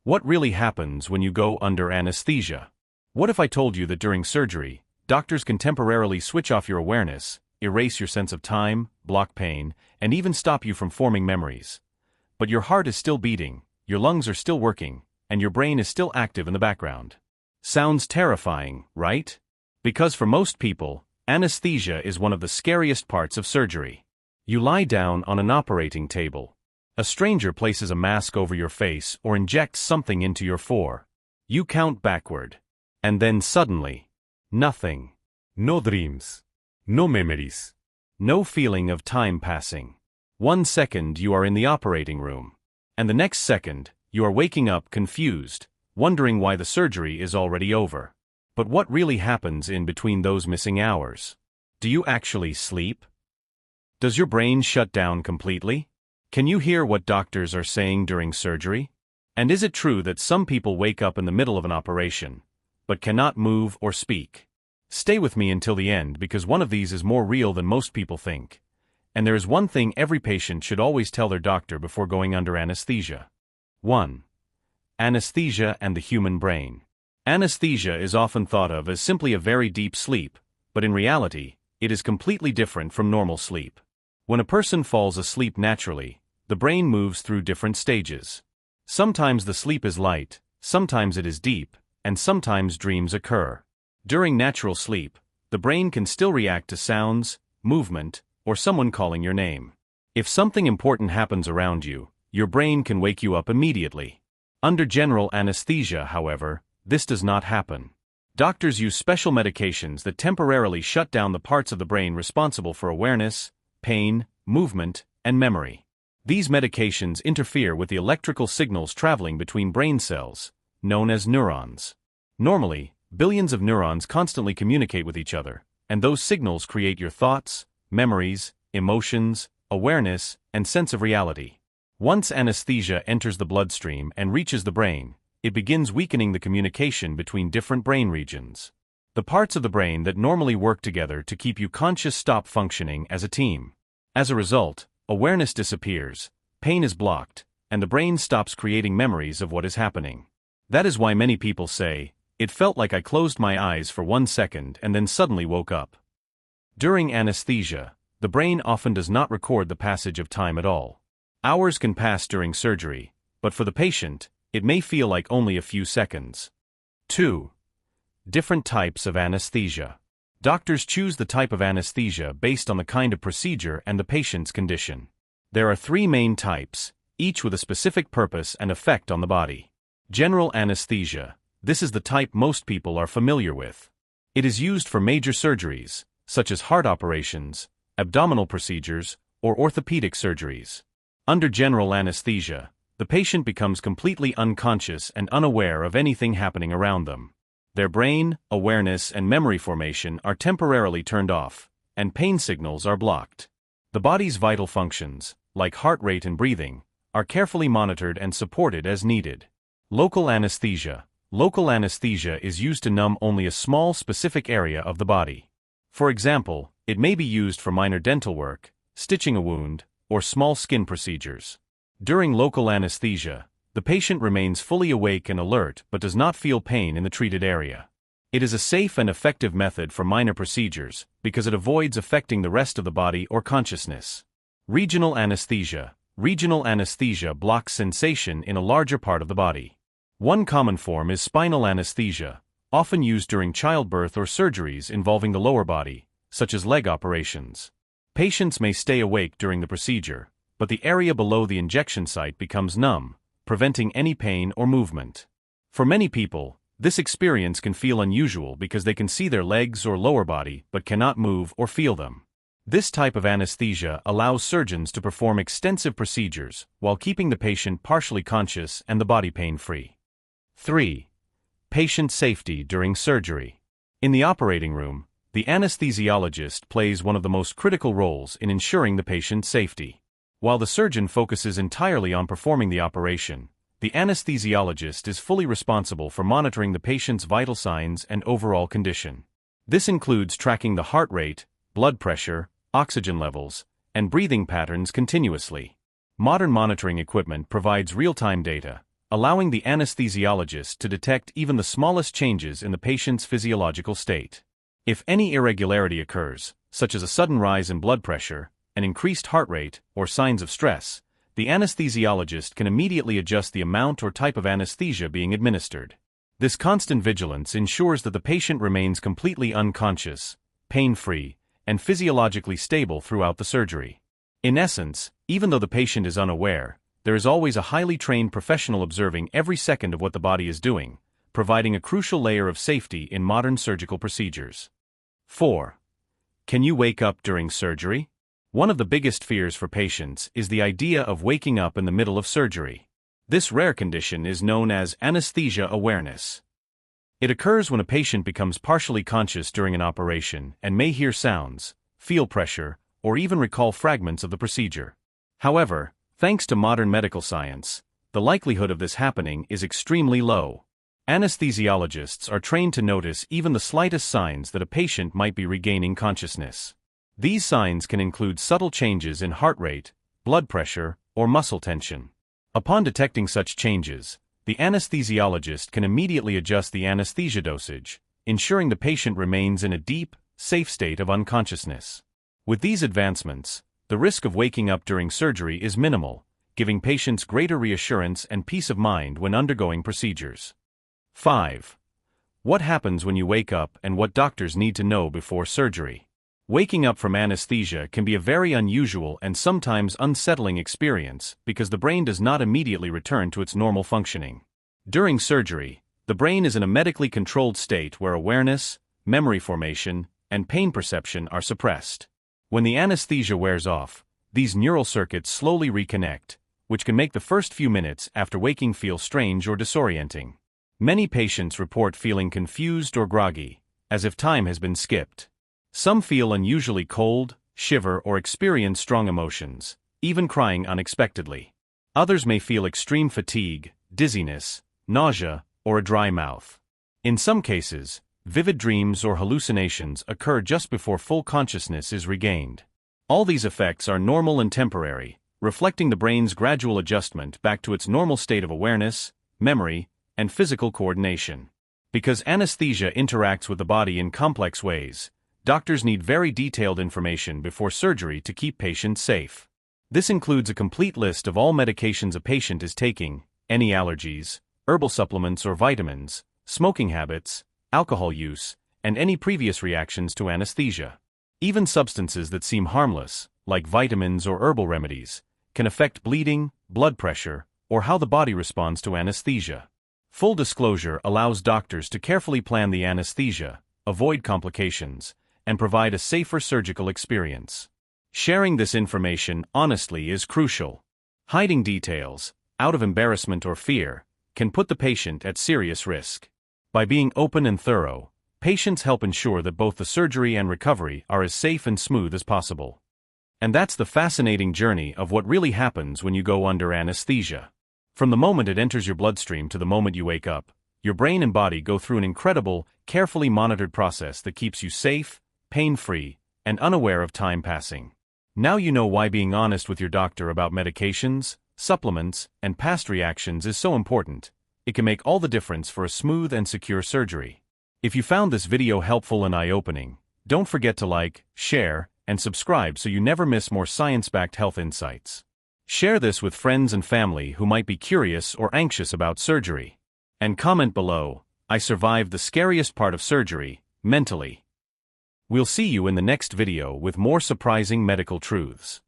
What really happens when you go under anesthesia? What if I told you that during surgery, doctors can temporarily switch off your awareness, erase your sense of time, block pain, and even stop you from forming memories? But your heart is still beating, your lungs are still working, and your brain is still active in the background. Sounds terrifying, right? Because for most people, anesthesia is one of the scariest parts of surgery. You lie down on an operating table. A stranger places a mask over your face or injects something into your fore. You count backward. And then suddenly, nothing. No dreams. No memories. No feeling of time passing. 1 second you are in the operating room. And the next second, you are waking up confused, wondering why the surgery is already over. But what really happens in between those missing hours? Do you actually sleep? Does your brain shut down completely? Can you hear what doctors are saying during surgery? And is it true that some people wake up in the middle of an operation, but cannot move or speak? Stay with me until the end because one of these is more real than most people think. And there is one thing every patient should always tell their doctor before going under anesthesia. 1. Anesthesia and the human brain. Anesthesia is often thought of as simply a very deep sleep, but in reality, it is completely different from normal sleep. When a person falls asleep naturally, the brain moves through different stages. Sometimes the sleep is light, sometimes it is deep, and sometimes dreams occur. During natural sleep, the brain can still react to sounds, movement, or someone calling your name. If something important happens around you, your brain can wake you up immediately. Under general anesthesia, however, this does not happen. Doctors use special medications that temporarily shut down the parts of the brain responsible for awareness, pain, movement, and memory. These medications interfere with the electrical signals traveling between brain cells, known as neurons. Normally, billions of neurons constantly communicate with each other, and those signals create your thoughts, memories, emotions, awareness, and sense of reality. Once anesthesia enters the bloodstream and reaches the brain, it begins weakening the communication between different brain regions. The parts of the brain that normally work together to keep you conscious stop functioning as a team. As a result, awareness disappears, pain is blocked, and the brain stops creating memories of what is happening. That is why many people say, "It felt like I closed my eyes for 1 second and then suddenly woke up." During anesthesia, the brain often does not record the passage of time at all. Hours can pass during surgery, but for the patient, it may feel like only a few seconds. 2. Different types of anesthesia. Doctors choose the type of anesthesia based on the kind of procedure and the patient's condition. There are 3 main types, each with a specific purpose and effect on the body. General anesthesia. This is the type most people are familiar with. It is used for major surgeries, such as heart operations, abdominal procedures, or orthopedic surgeries. Under general anesthesia, the patient becomes completely unconscious and unaware of anything happening around them. Their brain, awareness, and memory formation are temporarily turned off, and pain signals are blocked. The body's vital functions, like heart rate and breathing, are carefully monitored and supported as needed. Local anesthesia. Local anesthesia is used to numb only a small specific area of the body. For example, it may be used for minor dental work, stitching a wound, or small skin procedures. During local anesthesia, the patient remains fully awake and alert but does not feel pain in the treated area. It is a safe and effective method for minor procedures because it avoids affecting the rest of the body or consciousness. Regional anesthesia. Regional anesthesia blocks sensation in a larger part of the body. One common form is spinal anesthesia, often used during childbirth or surgeries involving the lower body, such as leg operations. Patients may stay awake during the procedure, but the area below the injection site becomes numb, preventing any pain or movement. For many people, this experience can feel unusual because they can see their legs or lower body but cannot move or feel them. This type of anesthesia allows surgeons to perform extensive procedures while keeping the patient partially conscious and the body pain-free. 3. Patient safety during surgery. In the operating room, the anesthesiologist plays one of the most critical roles in ensuring the patient's safety. While the surgeon focuses entirely on performing the operation, the anesthesiologist is fully responsible for monitoring the patient's vital signs and overall condition. This includes tracking the heart rate, blood pressure, oxygen levels, and breathing patterns continuously. Modern monitoring equipment provides real-time data, allowing the anesthesiologist to detect even the smallest changes in the patient's physiological state. If any irregularity occurs, such as a sudden rise in blood pressure, an increased heart rate, or signs of stress, the anesthesiologist can immediately adjust the amount or type of anesthesia being administered. This constant vigilance ensures that the patient remains completely unconscious, pain-free, and physiologically stable throughout the surgery. In essence, even though the patient is unaware, there is always a highly trained professional observing every second of what the body is doing, providing a crucial layer of safety in modern surgical procedures. 4. Can you wake up during surgery? One of the biggest fears for patients is the idea of waking up in the middle of surgery. This rare condition is known as anesthesia awareness. It occurs when a patient becomes partially conscious during an operation and may hear sounds, feel pressure, or even recall fragments of the procedure. However, thanks to modern medical science, the likelihood of this happening is extremely low. Anesthesiologists are trained to notice even the slightest signs that a patient might be regaining consciousness. These signs can include subtle changes in heart rate, blood pressure, or muscle tension. Upon detecting such changes, the anesthesiologist can immediately adjust the anesthesia dosage, ensuring the patient remains in a deep, safe state of unconsciousness. With these advancements, the risk of waking up during surgery is minimal, giving patients greater reassurance and peace of mind when undergoing procedures. 5. What happens when you wake up and what doctors need to know before surgery? Waking up from anesthesia can be a very unusual and sometimes unsettling experience because the brain does not immediately return to its normal functioning. During surgery, the brain is in a medically controlled state where awareness, memory formation, and pain perception are suppressed. When the anesthesia wears off, these neural circuits slowly reconnect, which can make the first few minutes after waking feel strange or disorienting. Many patients report feeling confused or groggy, as if time has been skipped. Some feel unusually cold, shiver, or experience strong emotions, even crying unexpectedly. Others may feel extreme fatigue, dizziness, nausea, or a dry mouth. In some cases, vivid dreams or hallucinations occur just before full consciousness is regained. All these effects are normal and temporary, reflecting the brain's gradual adjustment back to its normal state of awareness, memory, and physical coordination. Because anesthesia interacts with the body in complex ways, doctors need very detailed information before surgery to keep patients safe. This includes a complete list of all medications a patient is taking, any allergies, herbal supplements or vitamins, smoking habits, alcohol use, and any previous reactions to anesthesia. Even substances that seem harmless, like vitamins or herbal remedies, can affect bleeding, blood pressure, or how the body responds to anesthesia. Full disclosure allows doctors to carefully plan the anesthesia, avoid complications, and provide a safer surgical experience. Sharing this information honestly is crucial. Hiding details, out of embarrassment or fear, can put the patient at serious risk. By being open and thorough, patients help ensure that both the surgery and recovery are as safe and smooth as possible. And that's the fascinating journey of what really happens when you go under anesthesia. From the moment it enters your bloodstream to the moment you wake up, your brain and body go through an incredible, carefully monitored process that keeps you safe, pain-free, and unaware of time passing. Now you know why being honest with your doctor about medications, supplements, and past reactions is so important. It can make all the difference for a smooth and secure surgery. If you found this video helpful and eye-opening, don't forget to like, share, and subscribe so you never miss more science-backed health insights. Share this with friends and family who might be curious or anxious about surgery. And comment below, I survived the scariest part of surgery, mentally. We'll see you in the next video with more surprising medical truths.